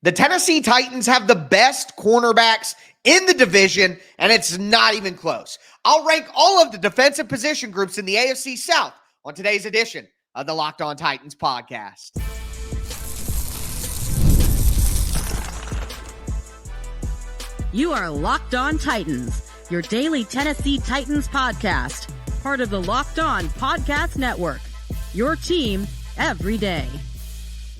The Tennessee Titans have the best cornerbacks in the division, and it's not even close. I'll rank all of the defensive position groups in the AFC South on today's edition of the Locked On Titans podcast. You are Locked On Titans, your daily Tennessee Titans podcast, part of the Locked On Podcast Network, your team every day.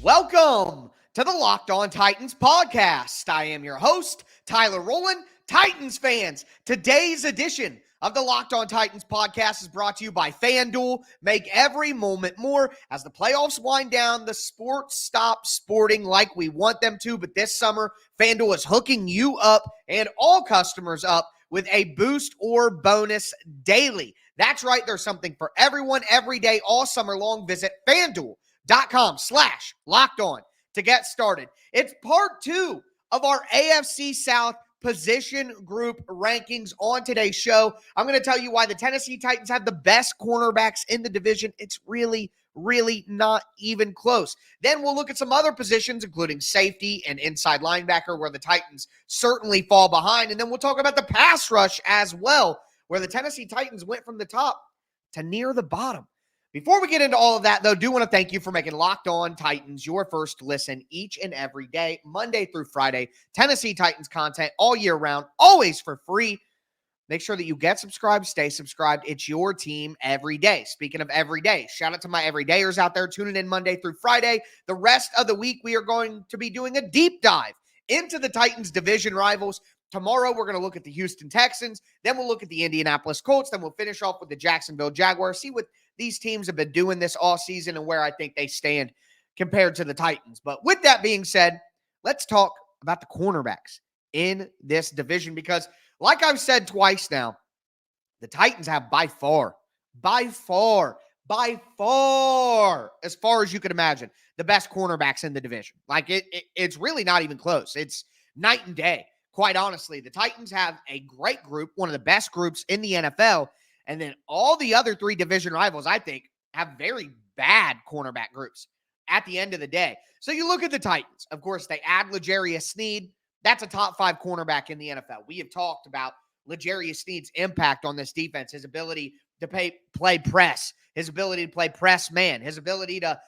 Welcome to the Locked On Titans podcast. I am your host, Tyler Rowland. Titans fans, today's edition of the Locked On Titans podcast is brought to you by FanDuel. Make every moment more. As the playoffs wind down, the sports stop sporting like we want them to, but this summer, FanDuel is hooking you up and all customers up with a boost or bonus daily. That's right, there's something for everyone every day all summer long. Visit FanDuel.com/LockedOn to get started. It's part two of our AFC South position group rankings on today's show. I'm going to tell you why the Tennessee Titans have the best cornerbacks in the division. It's really not even close. Then we'll look at some other positions, including safety and inside linebacker, where the Titans certainly fall behind. And then we'll talk about the pass rush as well, where the Tennessee Titans went from the top to near the bottom. Before we get into all of that, though, do want to thank you for making Locked On Titans your first listen each and every day, Monday through Friday. Tennessee Titans content all year round, always for free. Make sure that you get subscribed, stay subscribed. It's your team every day. Speaking of every day, shout out to my everydayers out there tuning in Monday through Friday. The rest of the week, we are going to be doing a deep dive into the Titans division rivals. Tomorrow, we're going to look at the Houston Texans. Then we'll look at the Indianapolis Colts. Then we'll finish off with the Jacksonville Jaguars. See what these teams have been doing this all season and where I think they stand compared to the Titans. But with that being said, let's talk about the cornerbacks in this division because, like I've said twice now, the Titans have by far, as far as you can imagine, the best cornerbacks in the division. Like it's really not even close. It's night and day. Quite honestly, the Titans have a great group, one of the best groups in the NFL. And then all the other three division rivals, I think, have very bad cornerback groups at the end of the day. So you look at the Titans. Of course, they add L'Jarius Sneed. That's a top 5 cornerback in the NFL. We have talked about L'Jarius Sneed's impact on this defense, his ability to play press, his ability to play press man, his ability to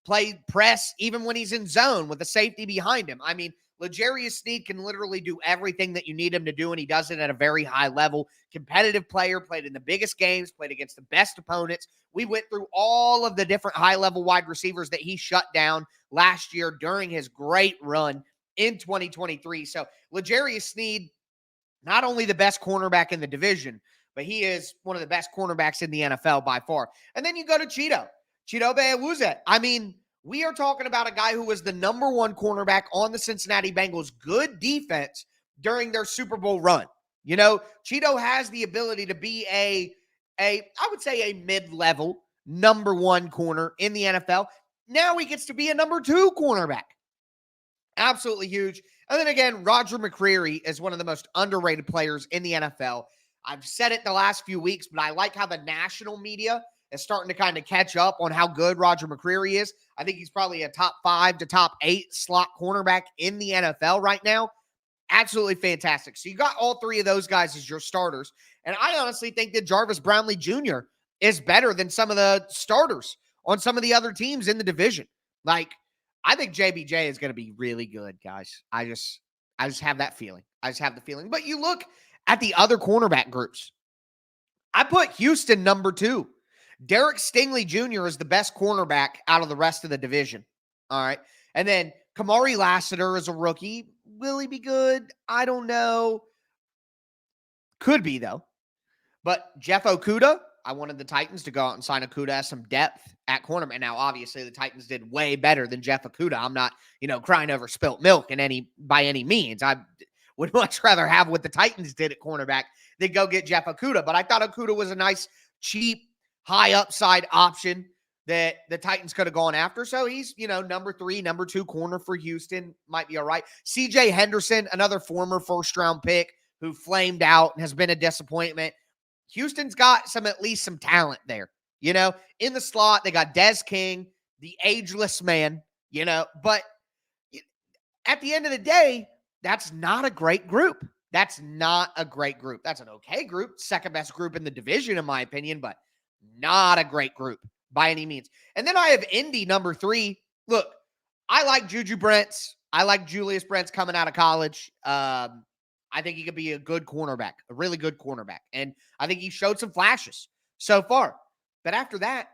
play press even when he's in zone with the safety behind him. I mean, L'Jarius Sneed can literally do everything that you need him to do, and he does it at a very high level. Competitive player, played in the biggest games, played against the best opponents. We went through all of the different high-level wide receivers that he shut down last year during his great run in 2023. So L'Jarius Sneed, not only the best cornerback in the division, but he is one of the best cornerbacks in the NFL by far. And then you go to Chidobe Awuzie. I mean, we are talking about a guy who was the number 1 cornerback on the Cincinnati Bengals' good defense during their Super Bowl run. You know, Cheeto has the ability to be I would say a mid-level number 1 corner in the NFL. Now he gets to be a number 2 cornerback. Absolutely huge. And then again, Roger McCreary is one of the most underrated players in the NFL. I've said it the last few weeks, but I like how the national media is starting to kind of catch up on how good Roger McCreary is. I think he's probably a top 5 to top 8 slot cornerback in the NFL right now. Absolutely fantastic. So you got all 3 of those guys as your starters. And I honestly think that Jarvis Brownlee Jr. is better than some of the starters on some of the other teams in the division. Like, I think JBJ is going to be really good, guys. I just have that feeling. I just have the feeling. But you look at the other cornerback groups. I put Houston number 2. Derek Stingley Jr. is the best cornerback out of the rest of the division. All right. And then Kamari Lassiter is a rookie. Will he be good? I don't know. Could be, though. But Jeff Okudah, I wanted the Titans to go out and sign Okudah as some depth at cornerback. Now, obviously, the Titans did way better than Jeff Okudah. I'm not, crying over spilt milk by any means. I would much rather have what the Titans did at cornerback than go get Jeff Okudah. But I thought Okudah was a nice, cheap, high upside option that the Titans could have gone after. So he's, number 3, number 2 corner for Houston. Might be all right. CJ Henderson, another former first-round pick who flamed out and has been a disappointment. Houston's got at least some talent there. In the slot, they got Des King, the ageless man, but at the end of the day, that's not a great group. That's not a great group. That's an okay group, second best group in the division, in my opinion, but not a great group by any means. And then I have Indy number 3. Look, I like Juju Brents. I like Julius Brents coming out of college. I think he could be a good cornerback, a really good cornerback. And I think he showed some flashes so far. But after that,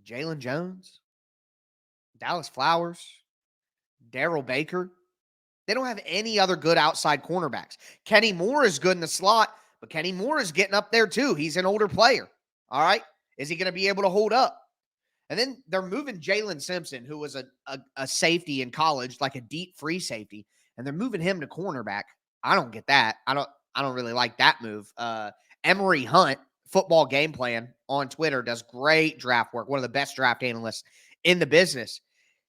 Jalen Jones, Dallas Flowers, Darrell Baker, they don't have any other good outside cornerbacks. Kenny Moore is good in the slot, but Kenny Moore is getting up there too. He's an older player. All right. Is he going to be able to hold up? And then they're moving Jalen Simpson, who was a safety in college, like a deep free safety, and they're moving him to cornerback. I don't get that. I don't really like that move. Emery Hunt, Football Game Plan on Twitter, does great draft work. One of the best draft analysts in the business.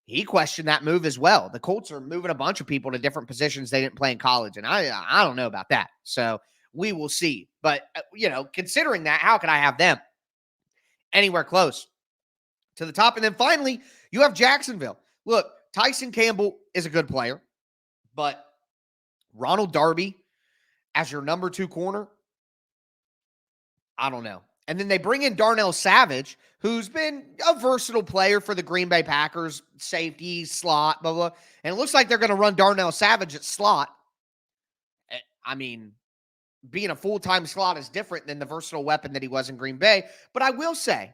He questioned that move as well. The Colts are moving a bunch of people to different positions they didn't play in college, and I don't know about that. So we will see. But, considering that, how can I have them anywhere close to the top? And then finally, you have Jacksonville. Look, Tyson Campbell is a good player, but Ronald Darby as your number 2 corner, I don't know. And then they bring in Darnell Savage, who's been a versatile player for the Green Bay Packers, safety, slot, blah, blah. And it looks like they're going to run Darnell Savage at slot. I mean, being a full-time slot is different than the versatile weapon that he was in Green Bay. But I will say,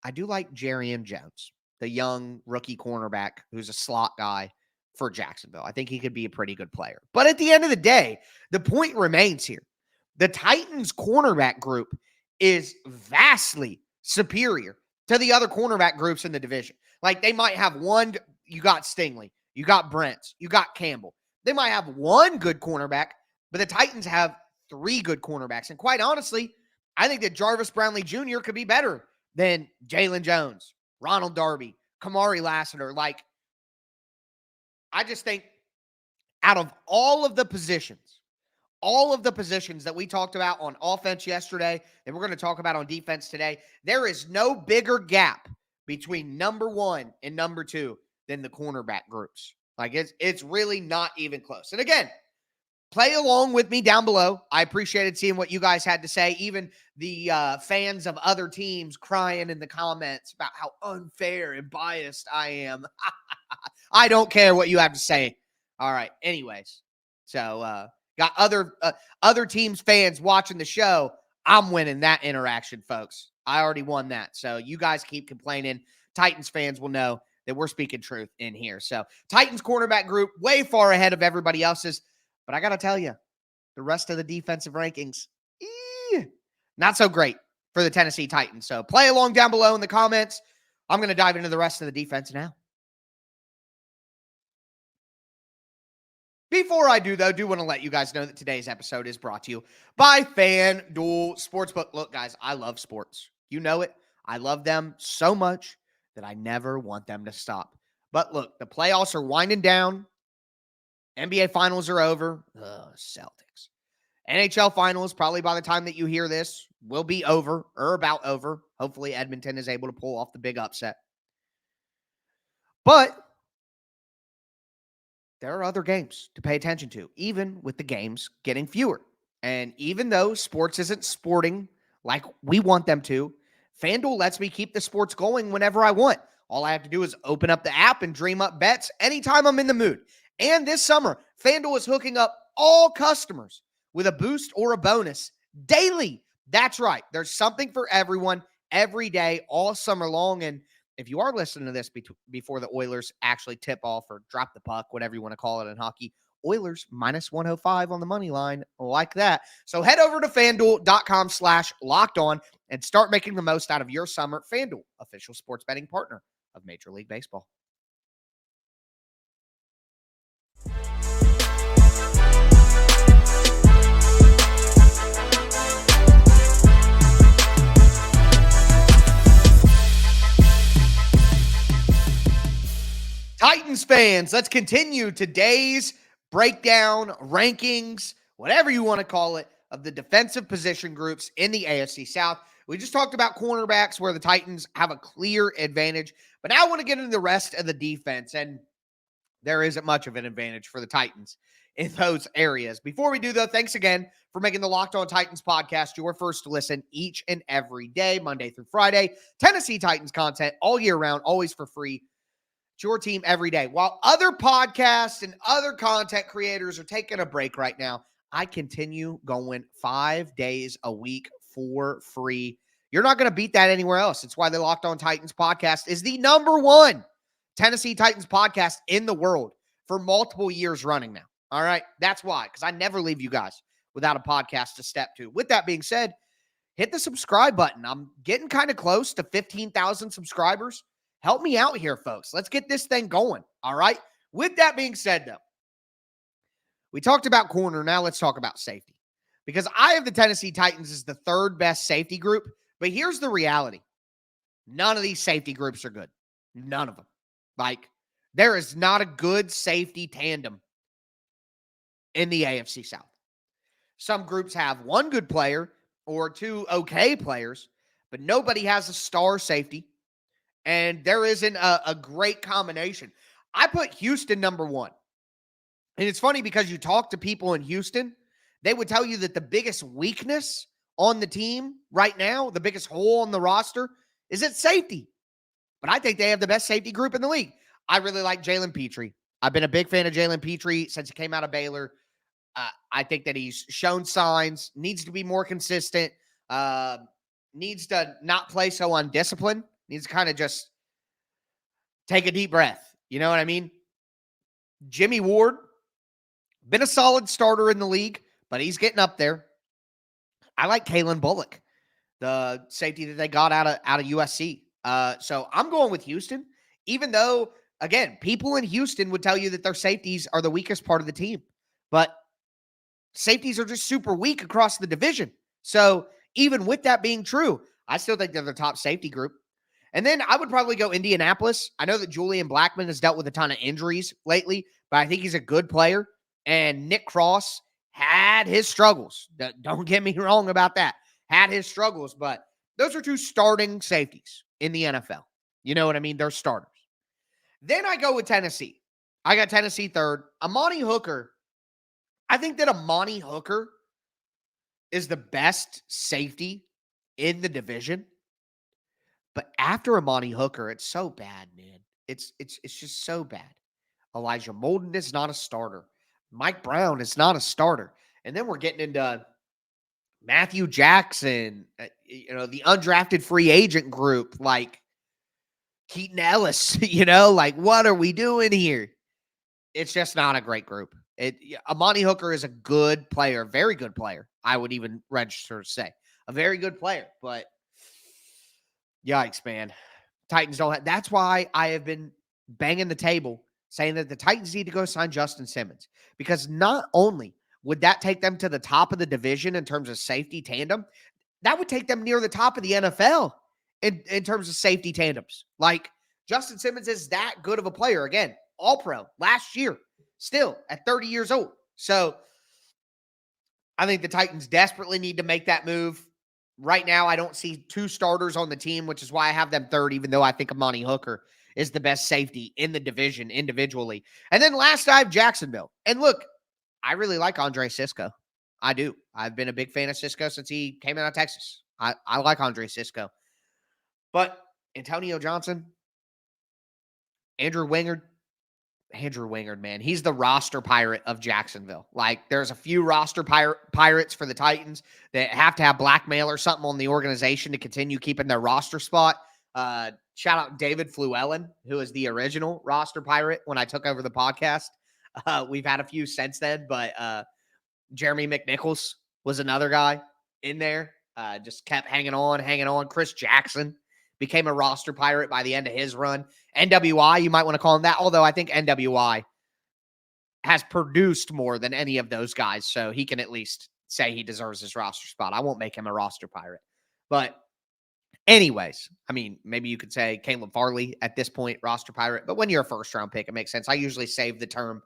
I do like Jerry Jones, the young rookie cornerback who's a slot guy for Jacksonville. I think he could be a pretty good player. But at the end of the day, the point remains here. The Titans cornerback group is vastly superior to the other cornerback groups in the division. Like, they might have one, you got Stingley, you got Brents, you got Campbell. They might have one good cornerback, but the Titans have 3 good cornerbacks. And quite honestly, I think that Jarvis Brownlee Jr. could be better than Jalen Jones, Ronald Darby, Kamari Lassiter. Like, I just think out of all of the positions that we talked about on offense yesterday, and we're going to talk about on defense today, there is no bigger gap between number 1 and number 2 than the cornerback groups. Like, it's really not even close. And again, play along with me down below. I appreciated seeing what you guys had to say. Even the fans of other teams crying in the comments about how unfair and biased I am. I don't care what you have to say. All right. Anyways, so got other teams' fans watching the show. I'm winning that interaction, folks. I already won that. So you guys keep complaining. Titans fans will know that we're speaking truth in here. So Titans cornerback group way far ahead of everybody else's. But I got to tell you, the rest of the defensive rankings, not so great for the Tennessee Titans. So play along down below in the comments. I'm going to dive into the rest of the defense now. Before I do, though, I do want to let you guys know that today's episode is brought to you by FanDuel Sportsbook. Look, guys, I love sports. You know it. I love them so much that I never want them to stop. But look, the playoffs are winding down. NBA finals are over. Celtics. NHL finals, probably by the time that you hear this, will be over or about over. Hopefully Edmonton is able to pull off the big upset. But there are other games to pay attention to, even with the games getting fewer. And even though sports isn't sporting like we want them to, FanDuel lets me keep the sports going whenever I want. All I have to do is open up the app and dream up bets anytime I'm in the mood. And this summer, FanDuel is hooking up all customers with a boost or a bonus daily. That's right. There's something for everyone every day, all summer long. And if you are listening to this before the Oilers actually tip off or drop the puck, whatever you want to call it in hockey, Oilers minus 105 on the money line, like that. So head over to FanDuel.com/lockedon and start making the most out of your summer. FanDuel, official sports betting partner of Major League Baseball. Titans fans, let's continue today's breakdown, rankings, whatever you want to call it, of the defensive position groups in the AFC South. We just talked about cornerbacks where the Titans have a clear advantage, but now I want to get into the rest of the defense. And there isn't much of an advantage for the Titans in those areas. Before we do, though, thanks again for making the Locked On Titans podcast your first to listen each and every day, Monday through Friday. Tennessee Titans content all year round, always for free. It's your team every day. While other podcasts and other content creators are taking a break right now, I continue going 5 days a week for free. You're not going to beat that anywhere else. It's why the Locked On Titans podcast is the number one Tennessee Titans podcast in the world for multiple years running now. All right. That's why, because I never leave you guys without a podcast to step to. With that being said, hit the subscribe button. I'm getting kind of close to 15,000 subscribers. Help me out here, folks. Let's get this thing going. All right. With that being said, though, we talked about corner. Now let's talk about safety, because I have the Tennessee Titans as the third best safety group. But here's the reality. None of these safety groups are good. None of them. Like, there is not a good safety tandem in the AFC South. Some groups have one good player or two okay players, but nobody has a star safety. And there isn't a great combination. I put Houston number one. And it's funny because you talk to people in Houston, they would tell you that the biggest weakness on the team right now, the biggest hole on the roster, is at safety. But I think they have the best safety group in the league. I really like Jalen Petrie. I've been a big fan of Jalen Petrie since he came out of Baylor. I think that he's shown signs, needs to be more consistent, needs to not play so undisciplined, needs to kind of just take a deep breath. You know what I mean? Jimmy Ward, been a solid starter in the league, but he's getting up there. I like Kalen Bullock, the safety that they got out of USC. So I'm going with Houston, even though, again, people in Houston would tell you that their safeties are the weakest part of the team. But safeties are just super weak across the division. So even with that being true, I still think they're the top safety group. And then I would probably go Indianapolis. I know that Julian Blackmon has dealt with a ton of injuries lately, but I think he's a good player. And Nick Cross had his struggles. Don't get me wrong about that. Had his struggles, but those are two starting safeties in the NFL. You know what I mean? They're starters. Then I go with Tennessee. I got Tennessee third. Amani Hooker. I think that Amani Hooker is the best safety in the division. But after Amani Hooker, it's so bad, man. It's just so bad. Elijah Molden is not a starter. Mike Brown is not a starter. And then we're getting into Matthew Jackson, the undrafted free agent group, like Keaton Ellis, like what are we doing here? It's just not a great group. Amani Hooker is a good player, very good player. I would even register to say a very good player, but yikes, man. Titans don't have, that's why I have been banging the table saying that the Titans need to go sign Justin Simmons, because not only would that take them to the top of the division in terms of safety tandem, that would take them near the top of the NFL in terms of safety tandems. Like, Justin Simmons is that good of a player. Again, all-pro last year, still at 30 years old. So I think the Titans desperately need to make that move. Right now, I don't see two starters on the team, which is why I have them third, even though I think Amani Hooker is the best safety in the division individually. And then last, I have Jacksonville. And look, I really like Andre Sisco. I do. I've been a big fan of Sisco since he came out of Texas. I like Andre Sisco. But Antonio Johnson, Andrew Wingard, man, he's the roster pirate of Jacksonville. Like, there's a few roster pirates for the Titans that have to have blackmail or something on the organization to continue keeping their roster spot. Shout out David Fluellen, who is the original roster pirate when I took over the podcast. We've had a few since then, but Jeremy McNichols was another guy in there. Just kept hanging on. Chris Jackson became a roster pirate by the end of his run. NWI, you might want to call him that, although I think NWI has produced more than any of those guys, so he can at least say he deserves his roster spot. I won't make him a roster pirate. But anyways, I mean, maybe you could say Caleb Farley at this point, roster pirate, but when you're a first-round pick, it makes sense. I usually save the term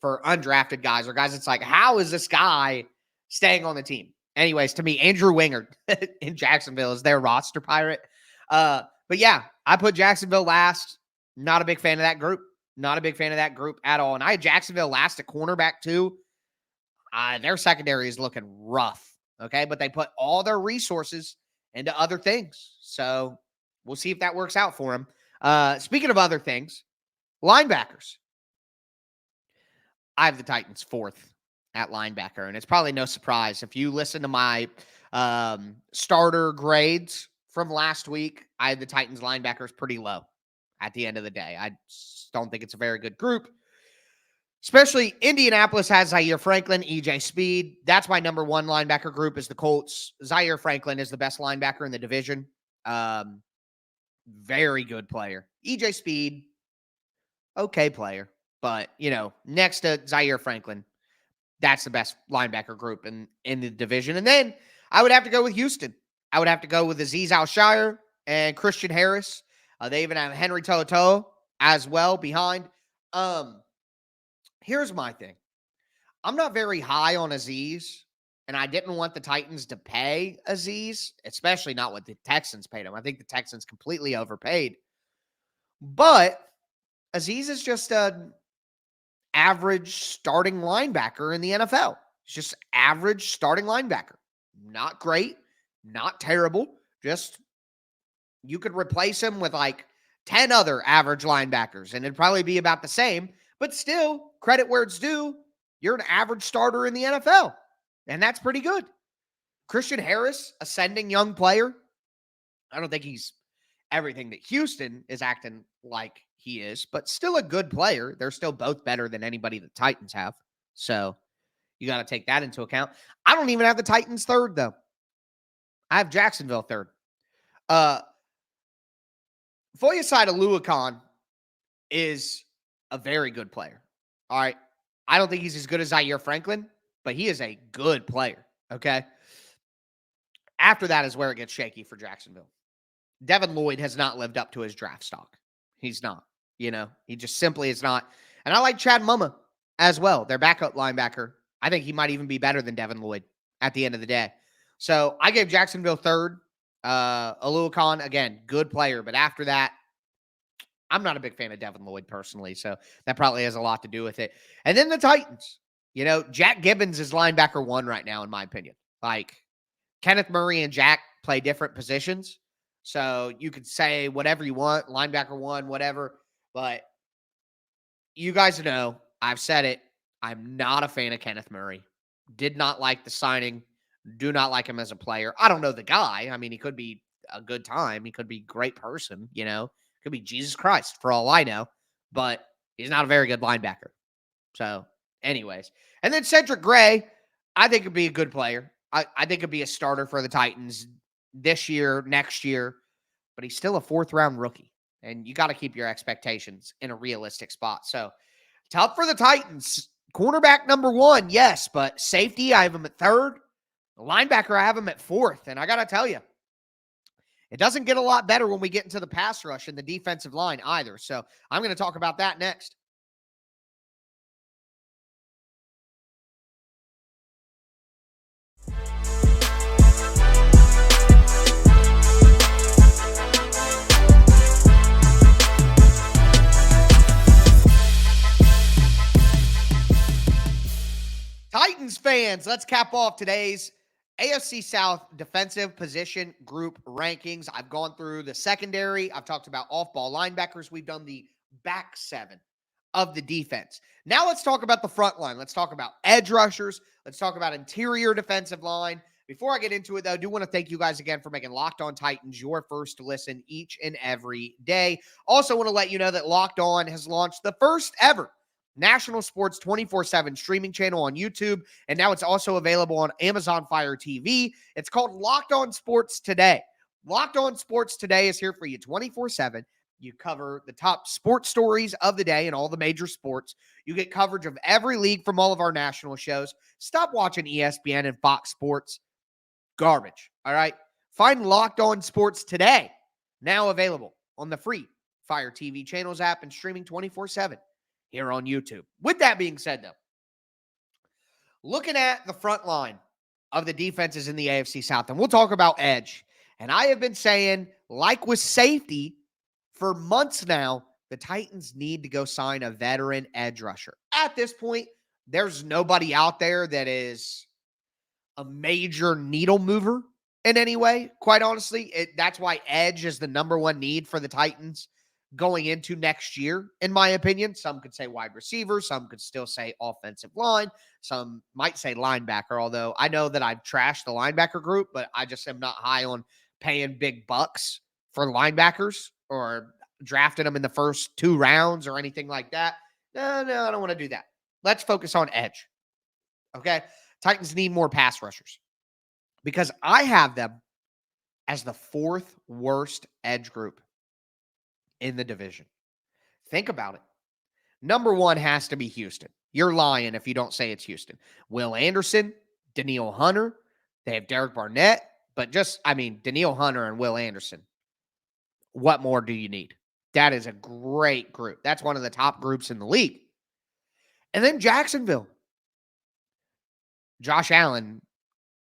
for undrafted guys or guys it's like, how is this guy staying on the team? Anyways, to me, Andrew Wingard in Jacksonville is their roster pirate. But yeah, I put Jacksonville last. Not a big fan of that group. Not a big fan of that group at all. And I had Jacksonville last at cornerback too. Their secondary is looking rough. Okay. But they put all their resources into other things. So we'll see if that works out for them. Speaking of other things, linebackers. I have the Titans fourth at linebacker. And it's probably no surprise. If you listen to my starter grades from last week, I had the Titans linebackers pretty low at the end of the day. I don't think it's a very good group. Especially Indianapolis has Zaire Franklin, EJ Speed. That's my number one linebacker group is the Colts. Zaire Franklin is the best linebacker in the division. Very good player. EJ Speed, okay player. But, next to Zaire Franklin, that's the best linebacker group in the division. And then I would have to go with Houston. I would have to go with Azeez Al-Shire and Christian Harris. They even have Henry To'oTo'o as well behind. Here's my thing. I'm not very high on Azeez, and I didn't want the Titans to pay Azeez, especially not what the Texans paid him. I think the Texans completely overpaid. But Azeez is just an average starting linebacker in the NFL. He's just average starting linebacker. Not great, not terrible. Just you could replace him with like 10 other average linebackers, and it'd probably be about the same. But still, credit where it's due. You're an average starter in the NFL, and that's pretty good. Christian Harris, ascending young player. I don't think he's everything that Houston is acting like he is, but still a good player. They're still both better than anybody the Titans have. So you got to take that into account. I don't even have the Titans third, though. I have Jacksonville third. Foyesade Oluokun is a very good player. All right. I don't think he's as good as Zaire Franklin, but he is a good player. Okay. After that is where it gets shaky for Jacksonville. Devin Lloyd has not lived up to his draft stock. He's not. He just simply is not. And I like Chad Mumma as well, their backup linebacker. I think he might even be better than Devin Lloyd at the end of the day. So I gave Jacksonville third. Oluokun, again, good player. But after that, I'm not a big fan of Devin Lloyd personally. So that probably has a lot to do with it. And then the Titans. Jack Gibbons is linebacker one right now, in my opinion. Like, Kenneth Murray and Jack play different positions. So you could say whatever you want, linebacker one, whatever. But you guys know, I've said it. I'm not a fan of Kenneth Murray. Did not like the signing. Do not like him as a player. I don't know the guy. I mean, he could be a good time. He could be a great person, Could be Jesus Christ for all I know. But he's not a very good linebacker. So, anyways. And then Cedric Gray, I think could be a good player. I think could be a starter for the Titans this year, next year. But he's still a fourth-round rookie. And you got to keep your expectations in a realistic spot. So, tough for the Titans. Cornerback number one, yes. But safety, I have him at third. The linebacker, I have him at fourth. And I got to tell you, it doesn't get a lot better when we get into the pass rush and the defensive line either. So I'm going to talk about that next. Titans fans, let's cap off today's AFC South defensive position group rankings. I've gone through the secondary. I've talked about off-ball linebackers. We've done the back seven of the defense. Now let's talk about the front line. Let's talk about edge rushers. Let's talk about interior defensive line. Before I get into it, though, I do want to thank you guys again for making Locked On Titans your first to listen each and every day. Also want to let you know that Locked On has launched the first ever national sports 24/7 streaming channel on YouTube, and now it's also available on Amazon Fire TV. It's called Locked On Sports Today. Locked On Sports Today is here for you 24/7. You cover the top sports stories of the day and all the major sports. You get coverage of every league from all of our national shows. Stop watching ESPN and Fox Sports. Garbage, all right? Find Locked On Sports Today, now available on the free Fire TV channels app and streaming 24/7. Here on YouTube. With that being said, though, looking at the front line of the defenses in the AFC South, and we'll talk about edge. And I have been saying, like with safety, for months now, the Titans need to go sign a veteran edge rusher. At this point, there's nobody out there that is a major needle mover in any way, quite honestly. That's why edge is the number one need for the Titans going into next year, in my opinion. Some could say wide receiver. Some could still say offensive line. Some might say linebacker, although I know that I've trashed the linebacker group, but I just am not high on paying big bucks for linebackers or drafting them in the first 2 rounds or anything like that. No, I don't want to do that. Let's focus on edge. Okay? Titans need more pass rushers because I have them as the 4th worst edge group in the division. Think about it. Number 1 has to be Houston. You're lying if you don't say it's Houston. Will Anderson, Danielle Hunter, they have Derek Barnett, but Danielle Hunter and Will Anderson. What more do you need? That is a great group. That's one of the top groups in the league. And then Jacksonville. Josh Allen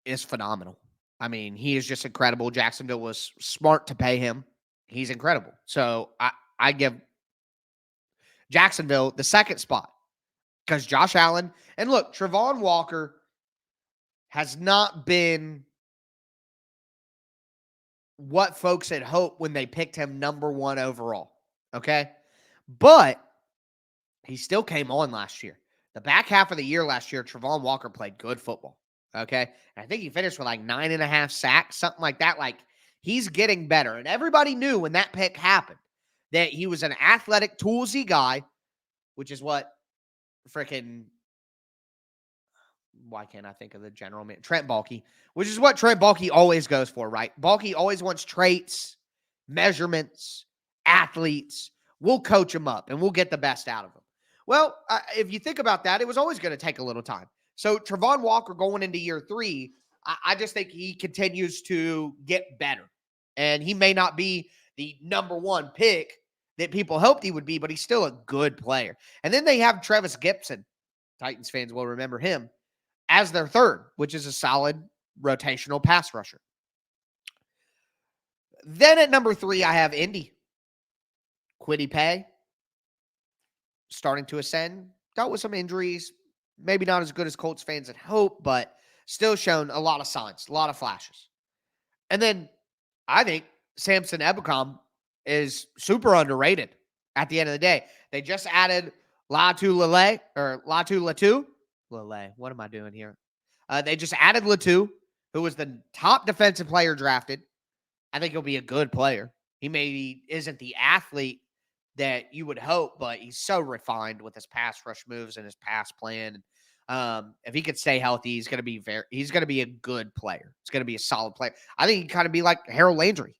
is phenomenal. He is just incredible. Jacksonville was smart to pay him. He's incredible. So I give Jacksonville the 2nd spot because Josh Allen, and look, Travon Walker has not been what folks had hoped when they picked him number 1 overall. Okay. But he still came on last year. The back half of the year last year, Travon Walker played good football. Okay. And I think he finished with like 9.5 sacks, something like that. Like, he's getting better. And everybody knew when that pick happened that he was an athletic, toolsy guy, which is what why can't I think of the general man? Trent Baalke, which is what Trent Baalke always goes for, right? Baalke always wants traits, measurements, athletes. We'll coach him up and we'll get the best out of him. Well, if you think about that, it was always going to take a little time. So Travon Walker going into year 3, I just think he continues to get better. And he may not be the number 1 pick that people hoped he would be, but he's still a good player. And then they have Travis Gibson. Titans fans will remember him as their 3rd, which is a solid rotational pass rusher. Then at number 3, I have Indy. Kwity Paye starting to ascend. Dealt with some injuries. Maybe not as good as Colts fans had hoped, but still shown a lot of signs, a lot of flashes. And then I think Samson Ebukam is super underrated at the end of the day. They just added Latu Latu. What am I doing here? They just added Latu, who was the top defensive player drafted. I think he'll be a good player. He maybe isn't the athlete that you would hope, but he's so refined with his pass rush moves and his pass plan. If he could stay healthy, he's going to be a good player. It's going to be a solid player. I think he kind of be like Harold Landry.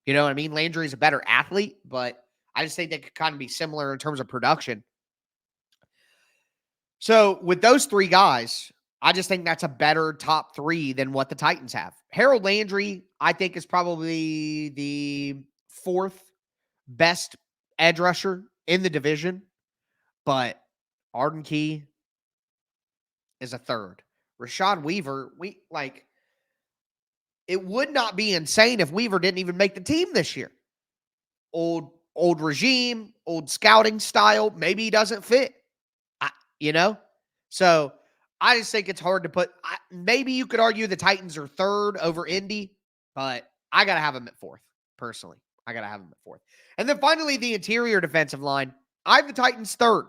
You know what I mean? Landry's a better athlete, but I just think they could kind of be similar in terms of production. So with those 3 guys, I just think that's a better top 3 than what the Titans have. Harold Landry, I think, is probably the 4th best edge rusher in the division, but Arden Key is a 3rd. Rashad Weaver, it would not be insane if Weaver didn't even make the team this year. Old regime, old scouting style, maybe he doesn't fit. So I just think it's hard to put. Maybe you could argue the Titans are 3rd over Indy, but I got to have them at 4th, personally. I got to have them at 4th. And then finally, the interior defensive line. I have the Titans 3rd.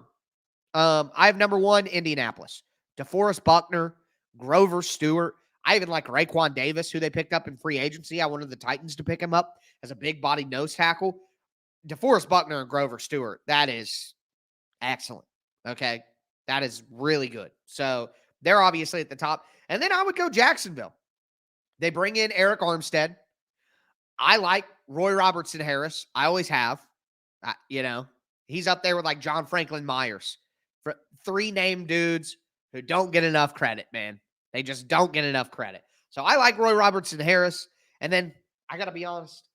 I have number 1, Indianapolis. DeForest Buckner, Grover Stewart. I even like Raekwon Davis, who they picked up in free agency. I wanted the Titans to pick him up as a big body nose tackle. DeForest Buckner and Grover Stewart, that is excellent. Okay. That is really good. So they're obviously at the top. And then I would go Jacksonville. They bring in Eric Armstead. I like Roy Robertson Harris. I always have. He's up there with like John Franklin Myers. 3 named dudes who don't get enough credit, man. They just don't get enough credit. So I like Roy Robertson Harris. And then I got to be honest,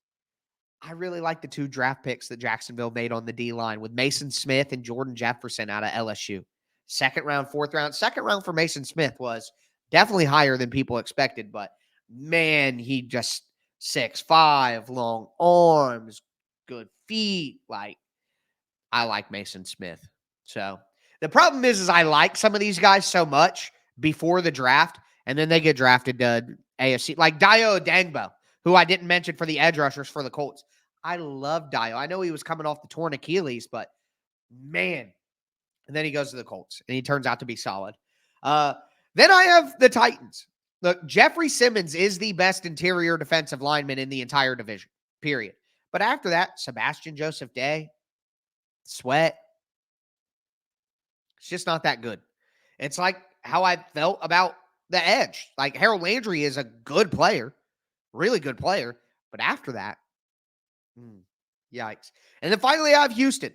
I really like the 2 draft picks that Jacksonville made on the D-line with Mason Smith and Jordan Jefferson out of LSU. 2nd round, 4th round. 2nd round for Mason Smith was definitely higher than people expected, but man, he just 6'5", long arms, good feet. Like, I like Mason Smith. So the problem is I like some of these guys so much before the draft, and then they get drafted to AFC. Like Dio Dangbo, who I didn't mention for the edge rushers for the Colts. I love Dio. I know he was coming off the torn Achilles, but man. And then he goes to the Colts, and he turns out to be solid. Then I have the Titans. Look, Jeffrey Simmons is the best interior defensive lineman in the entire division, period. But after that, Sebastian Joseph Day, Sweat, it's just not that good. It's like how I felt about the edge. Like Harold Landry is a good player, really good player. But after that, yikes. And then finally, I have Houston.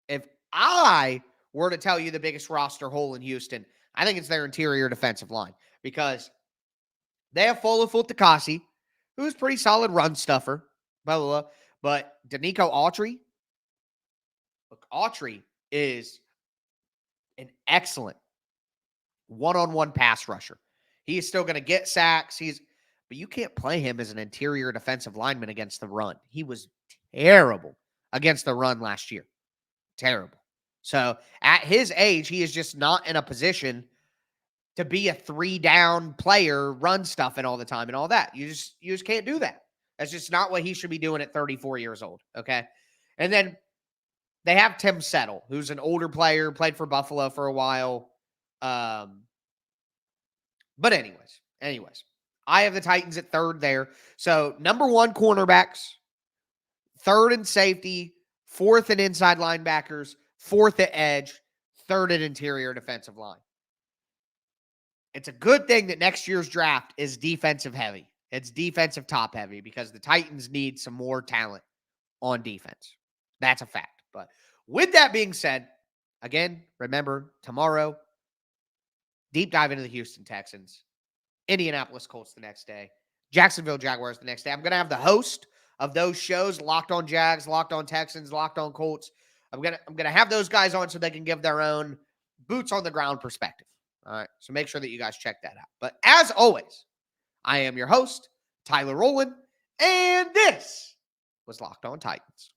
If I were to tell you the biggest roster hole in Houston, I think it's their interior defensive line because they have Folaful Takasi, who's pretty solid run stuffer, blah, blah, blah. But Danico Autry, look, Autry is an excellent one-on-one pass rusher. He is still going to get sacks. But you can't play him as an interior defensive lineman against the run. He was terrible against the run last year. Terrible. So at his age, he is just not in a position to be a 3-down player, run stuff and all the time and all that. You just can't do that. That's just not what he should be doing at 34 years old. Okay. And then they have Tim Settle, who's an older player, played for Buffalo for a while. But anyways, I have the Titans at third there. So number 1, cornerbacks, third and safety, fourth and inside linebackers, fourth at edge, third at interior defensive line. It's a good thing that next year's draft is defensive heavy. It's defensive top heavy because the Titans need some more talent on defense. That's a fact. But with that being said, again, remember tomorrow, deep dive into the Houston Texans, Indianapolis Colts the next day, Jacksonville Jaguars the next day. I'm going to have the host of those shows, Locked on Jags, Locked on Texans, Locked on Colts. I'm gonna have those guys on so they can give their own boots on the ground perspective. All right, so make sure that you guys check that out. But as always, I am your host, Tyler Rowland, and this was Locked on Titans.